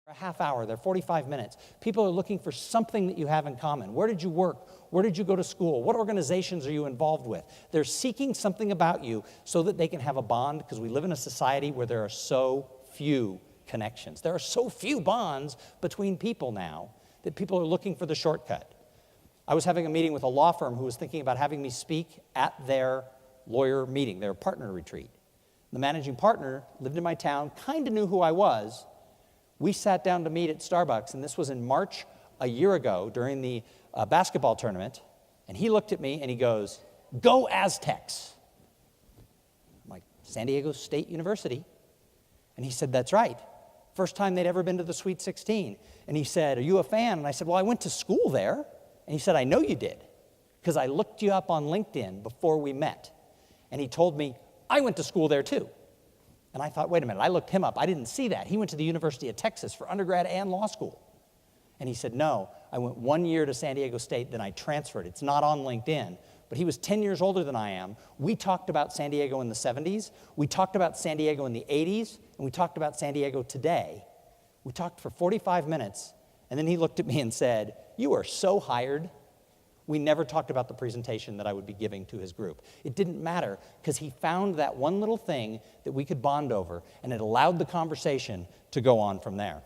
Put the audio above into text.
a half hour, they're 45 minutes. People are looking for something that you have in common. Where did you work? Where did you go to school? What organizations are you involved with? They're seeking something about you so that they can have a bond, because we live in a society where there are so few connections. There are so few bonds between people now that people are looking for the shortcut. I was having a meeting with a law firm who was thinking about having me speak at their lawyer meeting, their partner retreat. The managing partner lived in my town, kind of knew who I was. We sat down to meet at Starbucks, and this was in March a year ago during the basketball tournament, and he looked at me and he goes, "Go Aztecs." I'm like, "San Diego State University?" And he said, "That's right." First time they'd ever been to the Sweet 16. And he said, "Are you a fan?" And I said, "Well, I went to school there." And he said, "I know you did, because I looked you up on LinkedIn before we met." And he told me, "I went to school there too." And I thought, wait a minute, I looked him up. I didn't see that. He went to the University of Texas for undergrad and law school. And he said, "No, I went 1 year to San Diego State, then I transferred. It's not on LinkedIn." But he was 10 years older than I am. We talked about San Diego in the 70s. We talked about San Diego in the 80s. And we talked about San Diego today. We talked for 45 minutes. And then he looked at me and said, "You are so hired." We never talked about the presentation that I would be giving to his group. It didn't matter, because he found that one little thing that we could bond over, and it allowed the conversation to go on from there.